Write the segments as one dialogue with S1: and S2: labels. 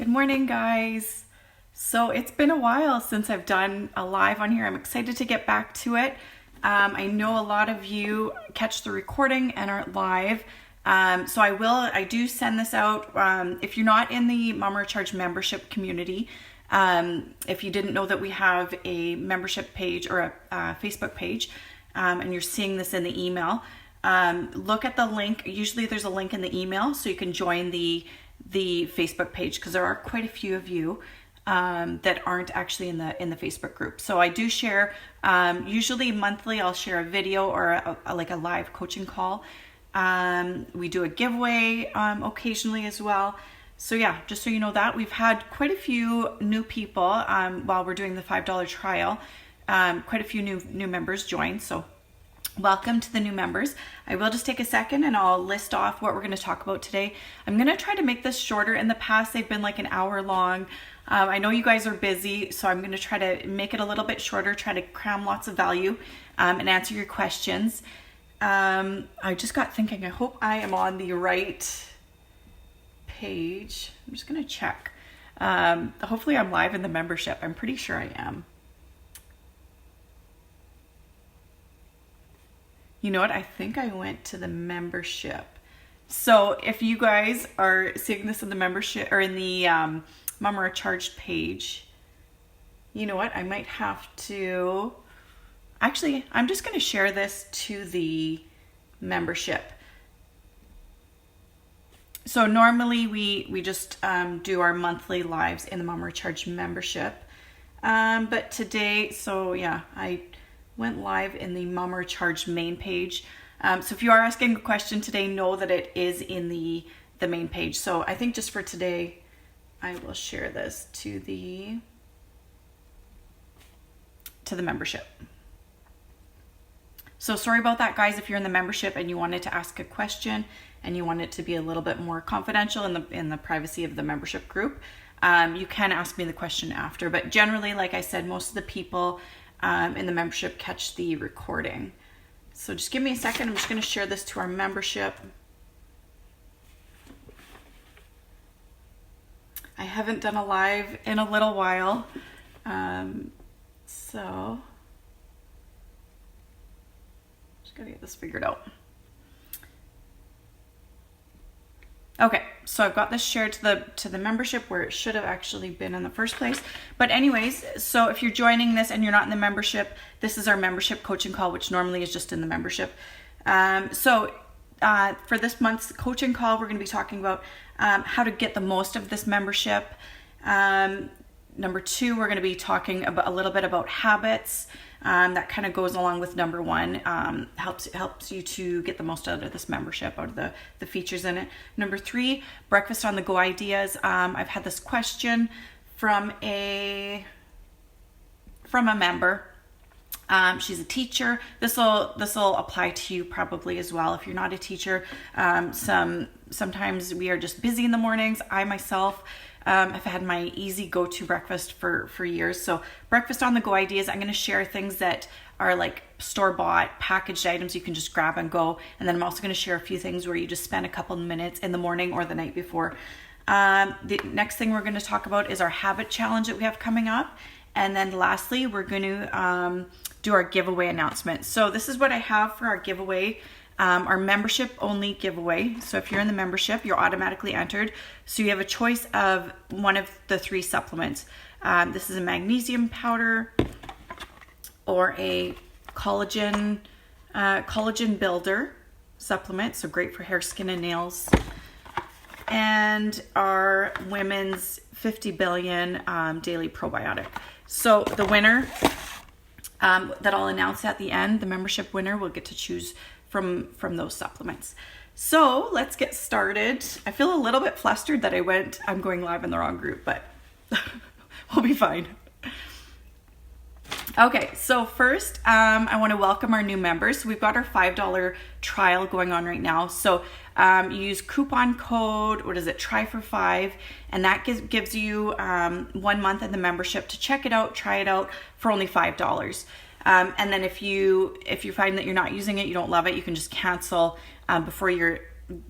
S1: Good morning, guys. So it's been a while since I've done a live on here. I'm excited to get back to it. I know a lot of you catch the recording and aren't live. So I do send this out. If you're not in the Mama Recharge membership community, if you didn't know that we have a membership page or a Facebook page, and you're seeing this in the email, look at the link. Usually there's a link in the email so you can join the Facebook page, because there are quite a few of you that aren't actually in the Facebook group. So I do share, usually monthly, I'll share a video or like a live coaching call. We do a giveaway occasionally as well. So yeah, just so you know that, we've had quite a few new people while we're doing the $5 trial. Quite a few new members join. So welcome to the new members. I will just take a second and I'll list off what we're going to talk about today. I'm going to try to make this shorter. In the past, they've been like an hour long. I know you guys are busy, so I'm going to try to make it a little bit shorter, try to cram lots of value and answer your questions. I just got thinking, I hope I am on the right page. I'm just going to check. Hopefully I'm live in the membership. I'm pretty sure I am. You know what? I think I went to the membership. So if you guys are seeing this in the membership or in the Mama Recharged page, you know what? I might have to... Actually, I'm just going to share this to the membership. So normally we just do our monthly lives in the Mama Recharged membership. But today, so yeah, I went live in the Mama Recharged main page. So if you are asking a question today, know that it is in the main page. So I think just for today, I will share this to the membership. So sorry about that, guys. If you're in the membership and you wanted to ask a question and you want it to be a little bit more confidential in the privacy of the membership group, you can ask me the question after. But generally, like I said, most of the people in the membership catch the recording. So just give me a second. I'm just going to share this to our membership. I haven't done a live in a little while. So just got to get this figured out. Okay, so I've got this shared to the membership where it should have actually been in the first place. But anyways, so if you're joining this and you're not in the membership, this is our membership coaching call, which normally is just in the membership. For this month's coaching call, we're going to be talking about how to get the most of this membership. Number 2, we're going to be talking about a little bit about habits. That kind of goes along with number 1, helps you to get the most out of this membership, out of the features in it. Number 3, breakfast on the go ideas. I've had this question from a member. She's a teacher. This will apply to you probably as well. If you're not a teacher, sometimes we are just busy in the mornings. I myself I've had my easy go-to breakfast for years. So breakfast on the go ideas, I'm going to share things that are like store-bought packaged items you can just grab and go. And then I'm also going to share a few things where you just spend a couple of minutes in the morning or the night before. The next thing we're going to talk about is our habit challenge that we have coming up. And then lastly, we're going to do our giveaway announcement. So this is what I have for our giveaway. Our membership only giveaway. So if you're in the membership, you're automatically entered. So you have a choice of one of the 3 supplements. This is a magnesium powder or a collagen builder supplement. So great for hair, skin, and nails. And our women's 50 billion daily probiotic. So the winner that I'll announce at the end, the membership winner will get to choose from those supplements. So let's get started. I feel a little bit flustered that I'm going live in the wrong group, but we'll be fine. Okay, so first I want to welcome our new members. So we've got our $5 trial going on right now. So you use coupon code, try for 5, and that gives you 1 month in the membership to check it out, try it out for only $5. And then if you find that you're not using it, you don't love it, you can just cancel before your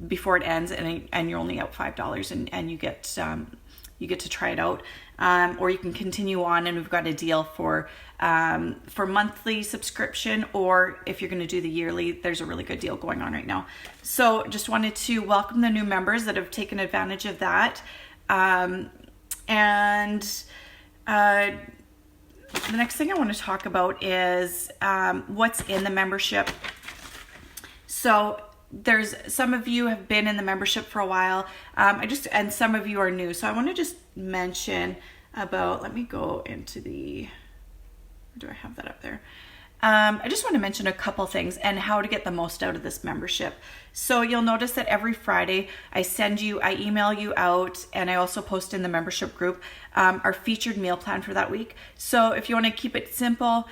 S1: before it ends, and you're only out $5, and you get to try it out, or you can continue on, and we've got a deal for monthly subscription, or if you're going to do the yearly, there's a really good deal going on right now. So just wanted to welcome the new members that have taken advantage of that. The next thing I want to talk about is what's in the membership. So there's some of you have been in the membership for a while, and some of you are new. So I want to just mention about, let me go into do I have that up there? I just want to mention a couple things and how to get the most out of this membership. So you'll notice that every Friday I email you out, and I also post in the membership group our featured meal plan for that week. So if you want to keep it simple,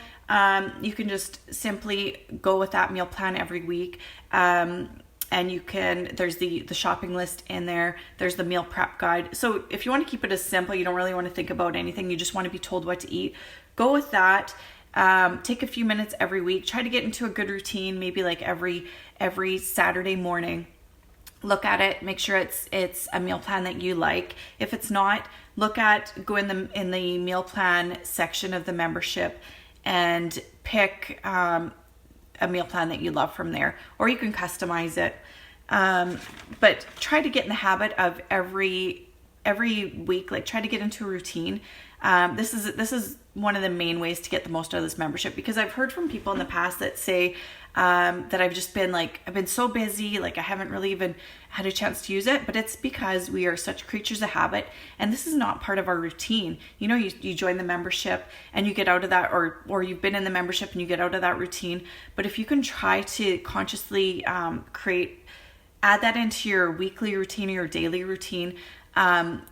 S1: you can just simply go with that meal plan every week. And there's the shopping list in there. There's the meal prep guide. So if you want to keep it as simple, you don't really want to think about anything, you just want to be told what to eat, go with that. Take a few minutes every week. Try to get into a good routine, maybe like every Saturday morning. Look at it, make sure it's a meal plan that you like. If it's not, go in the meal plan section of the membership and pick a meal plan that you love from there, or you can customize it. But try to get in the habit of every week, like try to get into a routine. This is one of the main ways to get the most out of this membership, because I've heard from people in the past that say that I've been so busy, like I haven't really even had a chance to use it. But it's because we are such creatures of habit, and this is not part of our routine. You join the membership and you get out of that, or you've been in the membership and you get out of that routine. But if you can try to consciously add that into your weekly routine or your daily routine, so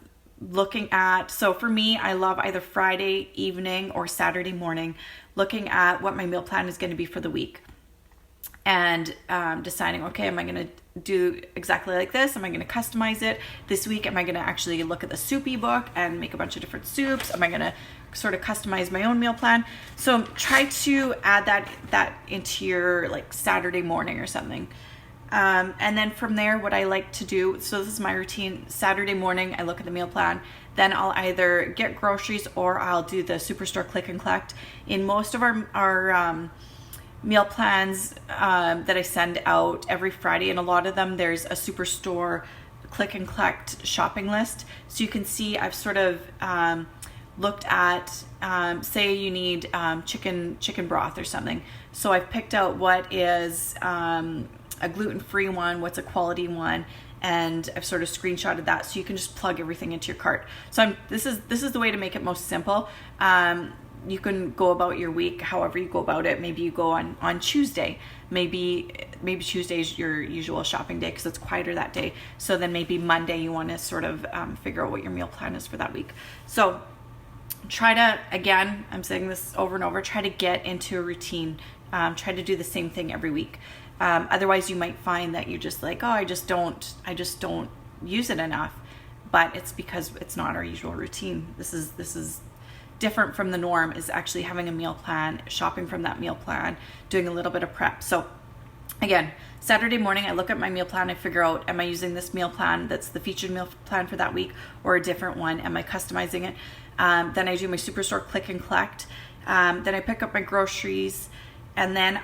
S1: for me, I love either Friday evening or Saturday morning looking at what my meal plan is going to be for the week, and deciding, okay, am I going to do exactly like this? Am I going to customize it this week? Am I going to actually look at the soup ebook and make a bunch of different soups? Am I going to sort of customize my own meal plan? So try to add that into your like Saturday morning or something. And then from there, what I like to do, so this is my routine. Saturday morning, I look at the meal plan. Then I'll either get groceries or I'll do the Superstore click and collect. In most of our meal plans that I send out every Friday, and a lot of them, there's a Superstore click and collect shopping list. So you can see I've sort of looked at, say you need chicken broth or something. So I've picked out what is a gluten-free one, what's a quality one, and I've sort of screenshotted that, so you can just plug everything into your cart. So this is the way to make it most simple. You can go about your week however you go about it. Maybe you go on Tuesday. Maybe Tuesday is your usual shopping day because it's quieter that day. So then maybe Monday you want to sort of figure out what your meal plan is for that week. So try to, again, I'm saying this over and over, try to get into a routine. Try to do the same thing every week. Otherwise you might find that you're just like, oh, I just don't use it enough. But it's because it's not our usual routine. This is different from the norm, is actually having a meal plan, shopping from that meal plan, doing a little bit of prep. So again, Saturday morning, I look at my meal plan, I figure out, am I using this meal plan that's the featured meal plan for that week, or a different one? Am I customizing it? Then I do my Superstore click and collect. Then I pick up my groceries, and then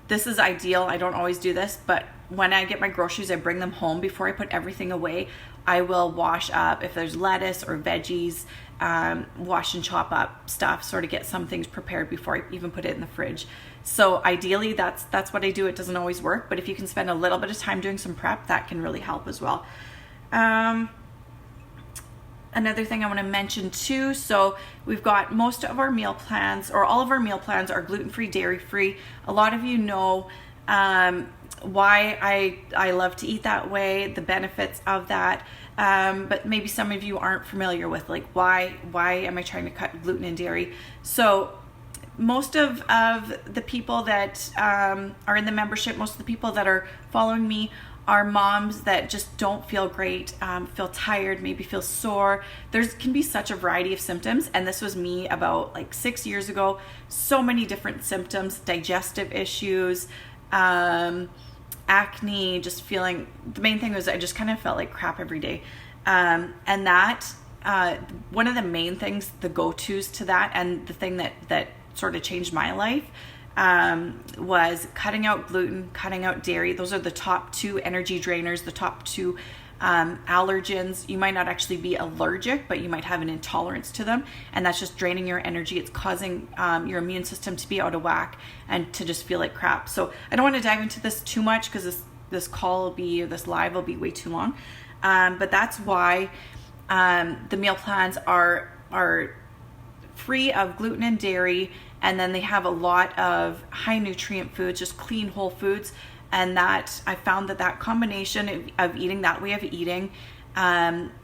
S1: this is ideal. I don't always do this, but when I get my groceries, I bring them home before I put everything away. I will wash up if there's lettuce or veggies, wash and chop up stuff, sort of get some things prepared before I even put it in the fridge. So ideally, that's what I do. It doesn't always work, but if you can spend a little bit of time doing some prep, that can really help as well. Another thing I want to mention too, so we've got most of our meal plans, or all of our meal plans, are gluten-free, dairy-free. A lot of you know why I love to eat that way, the benefits of that, but maybe some of you aren't familiar with like why am I trying to cut gluten and dairy. So most of the people that are in the membership, most of the people that are following me are moms that just don't feel great, feel tired, maybe feel sore. There can be such a variety of symptoms, and this was me about like 6 years ago. So many different symptoms, digestive issues, acne, just feeling, the main thing was I just kind of felt like crap every day. And that, one of the main things, the go-tos to that, and the thing that sort of changed my life, was cutting out gluten, cutting out dairy. Those are the top 2 energy drainers, the top 2 allergens. You might not actually be allergic, but you might have an intolerance to them, and that's just draining your energy. It's causing your immune system to be out of whack and to just feel like crap. So I don't want to dive into this too much because this live will be way too long. But that's why the meal plans are free of gluten and dairy, and then they have a lot of high nutrient foods, just clean whole foods. And that I found that combination of eating that way of eating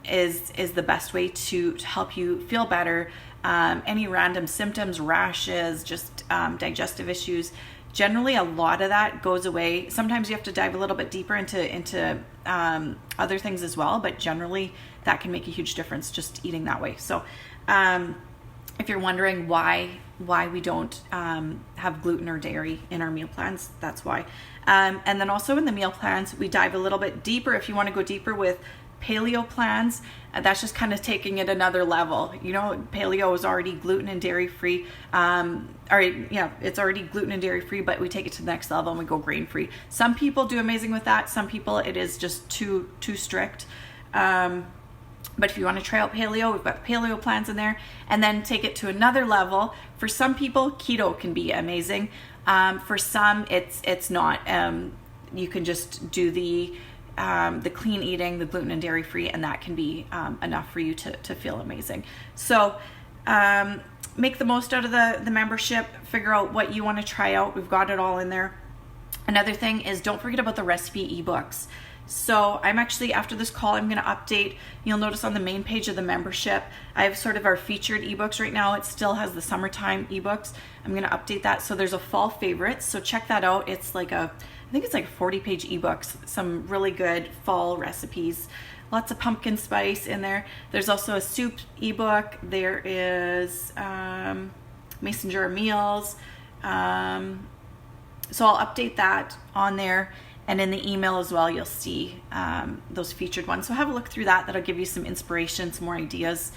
S1: is the best way to help you feel better. Any random symptoms, rashes, just digestive issues, generally a lot of that goes away. Sometimes you have to dive a little bit deeper into other things as well, but generally that can make a huge difference just eating that way. So if you're wondering why we don't have gluten or dairy in our meal plans, that's why. And then also in the meal plans, we dive a little bit deeper. If you want to go deeper with paleo plans, that's just kind of taking it another level. You know, paleo is already gluten and dairy free. It's already gluten and dairy free, but we take it to the next level and we go grain free. Some people do amazing with that. Some people, it is just too strict. But if you want to try out paleo, we've got paleo plans in there, and then take it to another level. For some people, keto can be amazing. For some, it's not. You can just do the clean eating, the gluten and dairy free, and that can be enough for you to feel amazing. So make the most out of the membership. Figure out what you want to try out. We've got it all in there. Another thing is, don't forget about the recipe ebooks. So I'm actually, after this call, I'm going to update. You'll notice on the main page of the membership, I have sort of our featured ebooks right now. It still has the summertime ebooks. I'm going to update that. So there's a fall favorites. So check that out. It's like I think it's like 40-page ebooks, some really good fall recipes. Lots of pumpkin spice in there. There's also a soup ebook. There is mason jar meals. So I'll update that on there. And in the email as well, you'll see those featured ones. So have a look through that. That'll give you some inspiration, some more ideas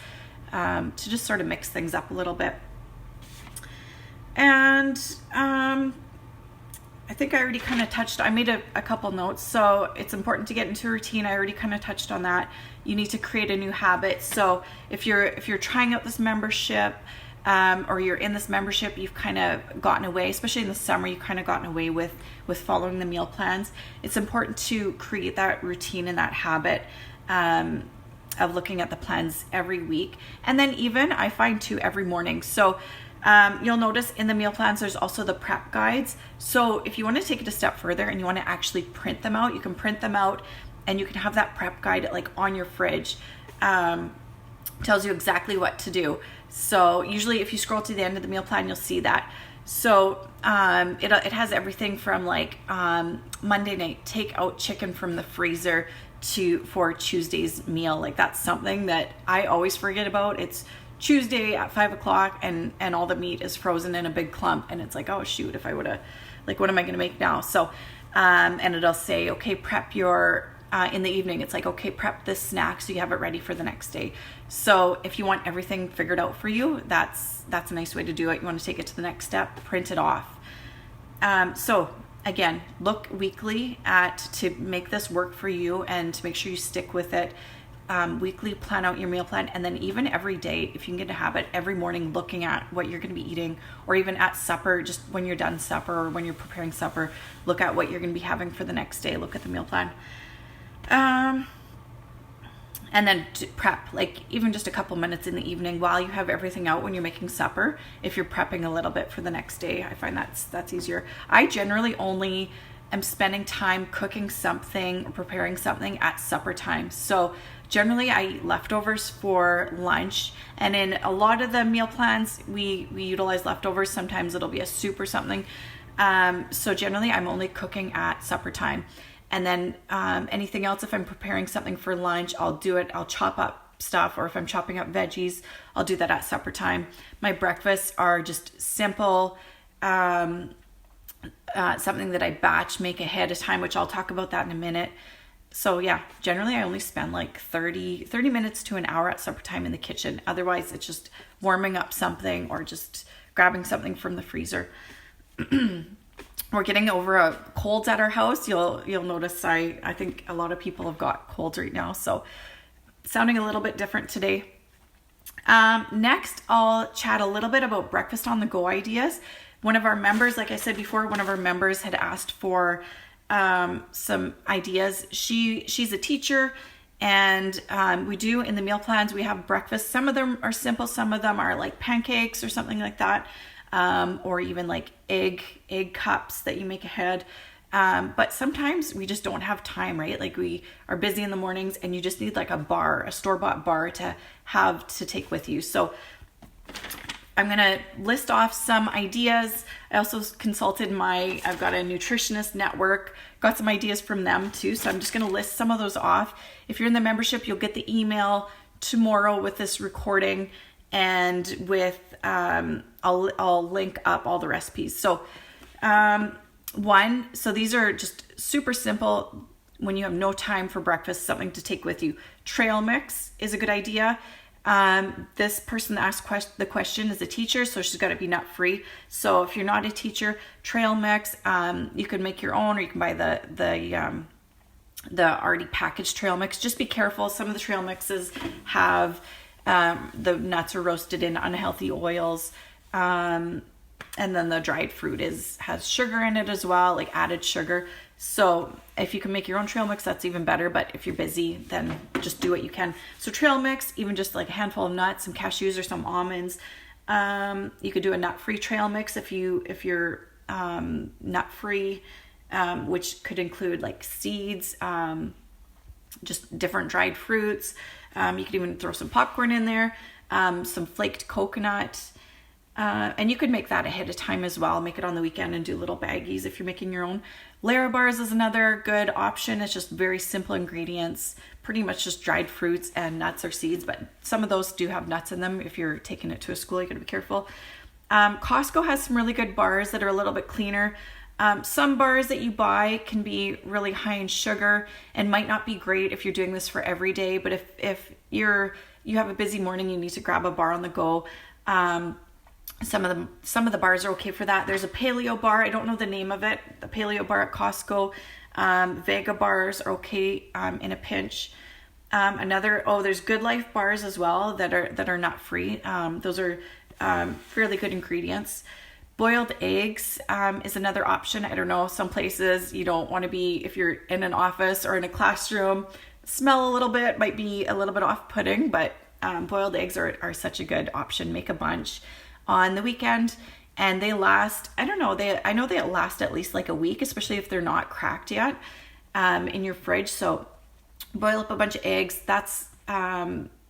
S1: to just sort of mix things up a little bit. And I think I already kind of touched, I made a couple notes. So it's important to get into a routine. I already kind of touched on that. You need to create a new habit. So if you're trying out this membership, or you're in this membership, you've kind of gotten away, especially in the summer, you've kind of gotten away with following the meal plans. It's important to create that routine and that habit of looking at the plans every week. And then even, I find too, every morning. So you'll notice in the meal plans, there's also the prep guides. So if you want to take it a step further and you want to actually print them out, you can print them out and you can have that prep guide like on your fridge. Tells you exactly what to do. So usually if you scroll to the end of the meal plan, you'll see that. So it has everything from like Monday night, take out chicken from the freezer for Tuesday's meal. Like that's something that I always forget about. It's Tuesday at 5 o'clock and all the meat is frozen in a big clump. And it's like, oh shoot, if I would have, like, what am I going to make now? So, and it'll say, okay, prep your, in the evening, it's like, okay, prep this snack so you have it ready for the next day. So if you want everything figured out for you, that's a nice way to do it. You want to take it to the next step, print it off. So again, look weekly to make this work for you and to make sure you stick with it. Weekly, plan out your meal plan, and then even every day, if you can get a habit, every morning looking at what you're going to be eating, or even at supper, just when you're done supper or when you're preparing supper, look at what you're going to be having for the next day. Look at the meal plan. And then to prep, like even just a couple minutes in the evening while you have everything out when you're making supper. If you're prepping a little bit for the next day, I find that's easier. I generally only am spending time cooking something or preparing something at supper time. So generally I eat leftovers for lunch, and in a lot of the meal plans we utilize leftovers. Sometimes it'll be a soup or something. So generally I'm only cooking at supper time. And then anything else, if I'm preparing something for lunch, I'll do it. I'll chop up stuff, or if I'm chopping up veggies, I'll do that at supper time. My breakfasts are just simple, something that I batch make ahead of time, which I'll talk about that in a minute. So yeah, generally I only spend like 30 minutes to an hour at supper time in the kitchen. Otherwise it's just warming up something or just grabbing something from the freezer. We're getting over a colds at our house. You'll notice I think a lot of people have got colds right now, so sounding a little bit different today. Next, I'll chat a little bit about breakfast on the go ideas. One of our members, like I said before, one of our members had asked for some ideas. She's a teacher, and we do in the meal plans, we have breakfast. Some of them are simple, some of them are like pancakes or something like that, or even like egg cups that you make ahead. But sometimes we just don't have time, right? Like we are busy in the mornings and you just need like a bar, a store-bought bar to have to take with you. So I'm going to list off some ideas. I also consulted I've got a nutritionist network, got some ideas from them too. So I'm just going to list some of those off. If you're in the membership, you'll get the email tomorrow with this recording, and with, I'll link up all the recipes. So, so these are just super simple when you have no time for breakfast, something to take with you. Trail mix is a good idea. This person that asked the question is a teacher, so she's got to be nut free. So if you're not a teacher, trail mix, you can make your own, or you can buy the already packaged trail mix. Just be careful. Some of the trail mixes have the nuts are roasted in unhealthy oils, and then the dried fruit has sugar in it as well, like added sugar. So if you can make your own trail mix, that's even better. But if you're busy, then just do what you can. So trail mix, even just like a handful of nuts, some cashews or some almonds. You could do a nut-free trail mix if you're nut-free, which could include like seeds, just different dried fruits. You could even throw some popcorn in there, some flaked coconut. And you could make that ahead of time as well. Make it on the weekend and do little baggies if you're making your own. Larabars is another good option. It's just very simple ingredients, pretty much just dried fruits and nuts or seeds, but some of those do have nuts in them. If you're taking it to a school, you gotta be careful. Costco has some really good bars that are a little bit cleaner. Some bars that you buy can be really high in sugar and might not be great if you're doing this for every day, but if you have a busy morning, you need to grab a bar on the go. Some of the bars are okay for that. There's a paleo bar. I don't know the name of it. The paleo bar at Costco. Vega bars are okay in a pinch. There's Good Life bars as well that are nut free. Those are fairly good ingredients. Boiled eggs is another option. I don't know, some places you don't want to be, if you're in an office or in a classroom, smell a little bit, might be a little bit off-putting, but boiled eggs are such a good option. Make a bunch on the weekend, and they last, I know they last at least like a week, especially if they're not cracked yet in your fridge. So boil up a bunch of eggs. That's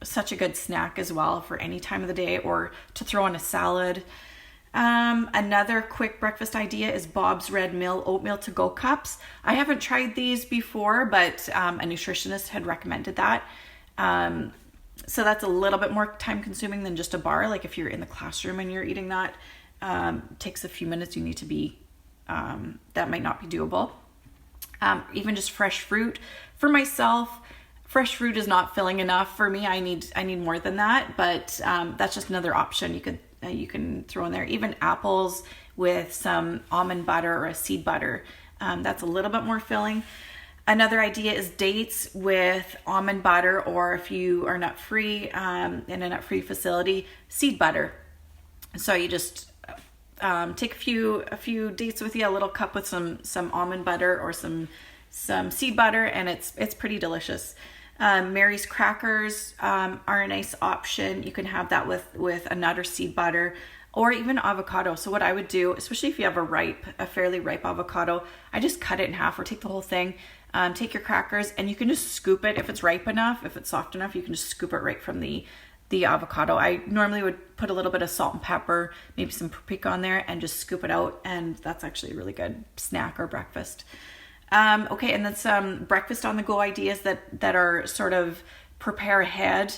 S1: such a good snack as well for any time of the day, or to throw on a salad. Another quick breakfast idea is Bob's Red Mill oatmeal to go cups. I haven't tried these before, but a nutritionist had recommended that. So that's a little bit more time consuming than just a bar. Like if you're in the classroom and you're eating that, takes a few minutes. You need to be, that might not be doable. Even just fresh fruit. For myself, fresh fruit is not filling enough for me. I need more than that, but that's just another option you can throw in there. Even apples with some almond butter or a seed butter. That's a little bit more filling. Another idea is dates with almond butter, or if you are nut free in a nut free facility, seed butter. So you just take a few dates with you, a little cup with some almond butter or some seed butter, and it's pretty delicious. Mary's crackers are a nice option. You can have that with a nut or seed butter, or even avocado. So what I would do, especially if you have a fairly ripe avocado, I just cut it in half or take the whole thing. Take your crackers, and you can just scoop it if it's ripe enough. If it's soft enough, you can just scoop it right from the avocado. I normally would put a little bit of salt and pepper, maybe some paprika on there, and just scoop it out, and that's actually a really good snack or breakfast. Okay, and then some breakfast on the go ideas that are sort of prepare ahead.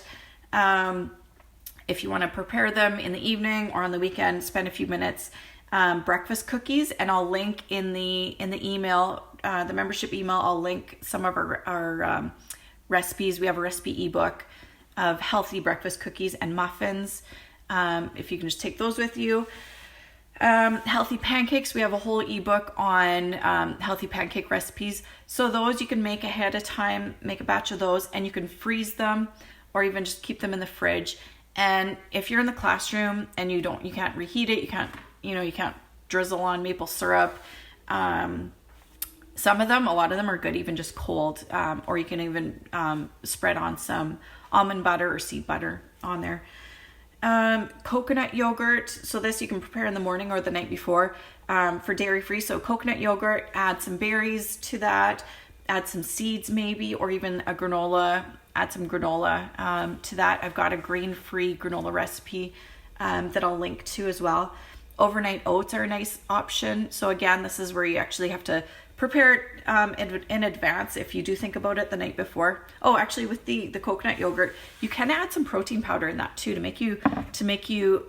S1: If you want to prepare them in the evening or on the weekend, spend a few minutes. breakfast cookies, and I'll link in the email, the membership email, I'll link some of our recipes. We have a recipe ebook of healthy breakfast cookies and muffins. If you can just take those with you. Healthy pancakes, we have a whole ebook on healthy pancake recipes. So those you can make ahead of time, make a batch of those, and you can freeze them or even just keep them in the fridge. And if you're in the classroom and you can't reheat it, you can't drizzle on maple syrup. Some of them, a lot of them are good even just cold, or you can even spread on some almond butter or seed butter on there. Coconut yogurt, so this you can prepare in the morning or the night before, for dairy free. So coconut yogurt, add some berries to that, add some seeds maybe, or even a granola, add some granola to that. I've got a grain-free granola recipe that I'll link to as well. Overnight oats are a nice option. So again, this is where you actually have to prepare it in advance if you do think about it the night before. Oh, actually with the coconut yogurt, you can add some protein powder in that too to make you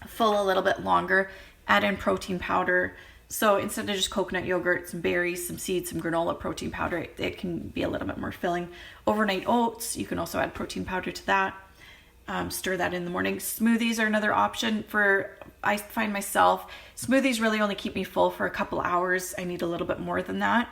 S1: full a little bit longer. Add in protein powder. So instead of just coconut yogurt, some berries, some seeds, some granola, protein powder, it can be a little bit more filling. Overnight oats, you can also add protein powder to that. Stir that in the morning. Smoothies are another option I find myself, smoothies really only keep me full for a couple hours. I need a little bit more than that.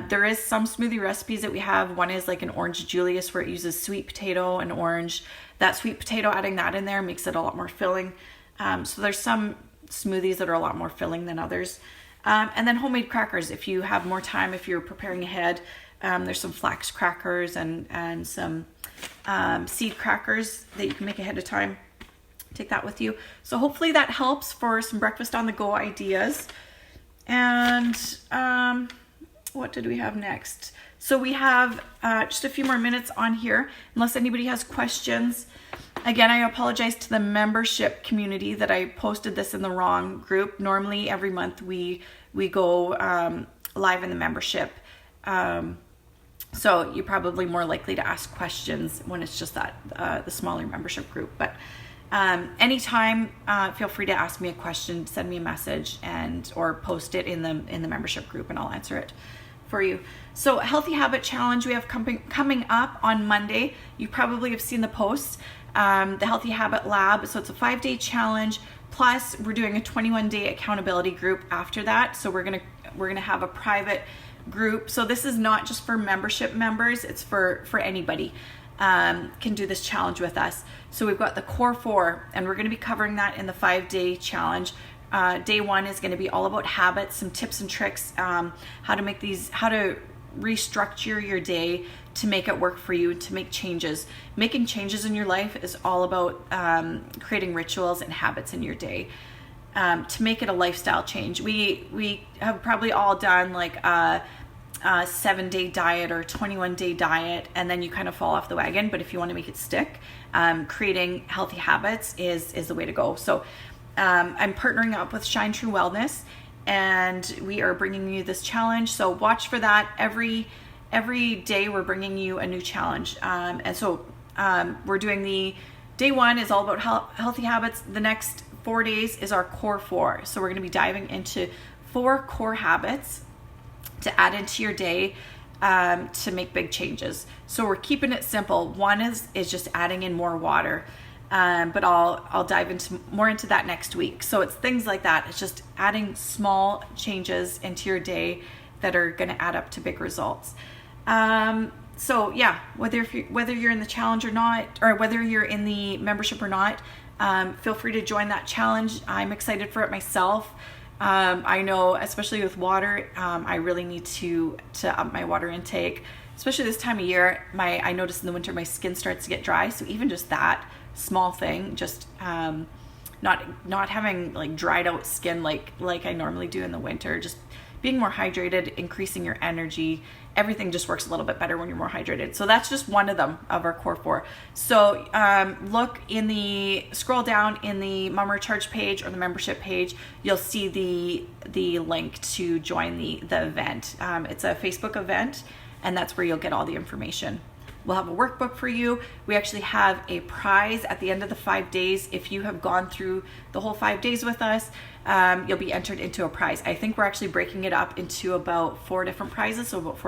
S1: There is some smoothie recipes that we have. One is like an orange Julius where it uses sweet potato and orange. That sweet potato, adding that in there makes it a lot more filling. So there's some smoothies that are a lot more filling than others. And then homemade crackers, if you have more time, if you're preparing ahead, there's some flax crackers and some seed crackers that you can make ahead of time. Take that with you. So hopefully that helps for some breakfast on the go ideas. And what did we have next? So we have just a few more minutes on here, unless anybody has questions. Again, I apologize to the membership community that I posted this in the wrong group. Normally every month we go live in the membership. So you're probably more likely to ask questions when it's just that the smaller membership group. But anytime, feel free to ask me a question, send me a message, or post it in the membership group, and I'll answer it for you. So Healthy Habit Challenge we have coming up on Monday. You probably have seen the posts. The Healthy Habit Lab. So it's a 5-day challenge. Plus, we're doing a 21-day accountability group after that. So we're gonna have a private group. So this is not just for membership members. It's for anybody. Can do this challenge with us. So we've got the core 4, and we're going to be covering that in the 5-day challenge. Day 1 is going to be all about habits, some tips and tricks, how to restructure your day to make it work for you, to make changes. Making changes in your life is all about creating rituals and habits in your day. To make it a lifestyle change. We have probably all done like a 7-day diet or 21-day diet, and then you kind of fall off the wagon. But if you want to make it stick, creating healthy habits is the way to go. So I'm partnering up with Shine True Wellness, and we are bringing you this challenge. So watch for that. Every day we're bringing you a new challenge. And so we're doing the day 1 is all about healthy habits. The next 4 days is our core 4. So we're going to be diving into 4 core habits to add into your day to make big changes. So we're keeping it simple. One is just adding in more water, but I'll dive more into that next week. So it's things like that. It's just adding small changes into your day that are going to add up to big results. So yeah, whether you're in the challenge or not, or whether you're in the membership or not, feel free to join that challenge. I'm excited for it myself. I know, especially with water, I really need to up my water intake, especially this time of year. I notice in the winter my skin starts to get dry. So even just that small thing, just not having like dried out skin like I normally do in the winter, just being more hydrated, increasing your energy, everything just works a little bit better when you're more hydrated. So that's just one of them, of our core 4. So scroll down in the Mama Recharge page or the membership page, you'll see the link to join the event. It's a Facebook event, and that's where you'll get all the information. We'll have a workbook for you. We actually have a prize at the end of the 5 days. If you have gone through the whole 5 days with us, you'll be entered into a prize. I think we're actually breaking it up into about 4 different prizes, so about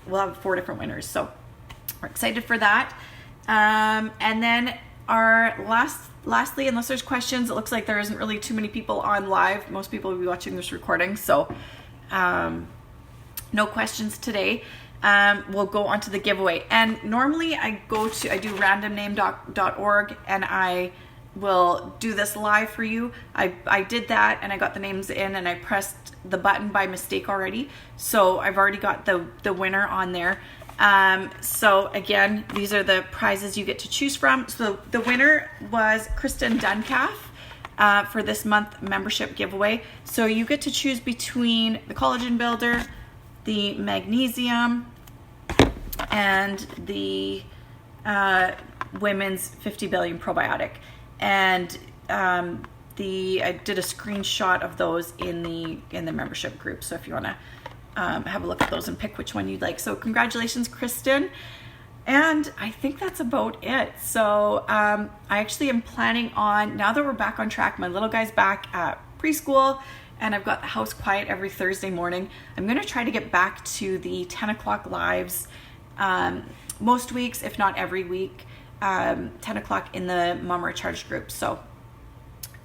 S1: we'll have 4 different winners. So we're excited for that. And then our lastly, unless there's questions, it looks like there isn't really too many people on live. Most people will be watching this recording, so no questions today. We'll go on to the giveaway. And normally I do randomname.org and I will do this live for you. I did that and I got the names in and I pressed the button by mistake already. So I've already got the winner on there. So again, these are the prizes you get to choose from. So the winner was Kristen Duncalf for this month membership giveaway. So you get to choose between the Collagen Builder, the Magnesium, and the Women's 50 Billion Probiotic. And I did a screenshot of those in the membership group. So if you want to have a look at those and pick which one you'd like. So congratulations, Kristen. And I think that's about it. So I actually am planning on, now that we're back on track, my little guy's back at preschool and I've got the house quiet every Thursday morning, I'm going to try to get back to the 10 o'clock lives most weeks, if not every week, 10 o'clock in the Mom Recharged group. So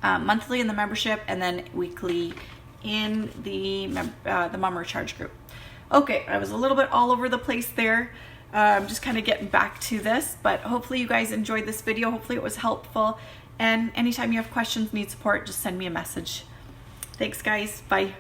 S1: monthly in the membership and then weekly in the Mom Recharged group. Okay, I was a little bit all over the place there. Just kind of getting back to this, but hopefully you guys enjoyed this video. Hopefully it was helpful. And anytime you have questions, need support, just send me a message. Thanks guys, bye.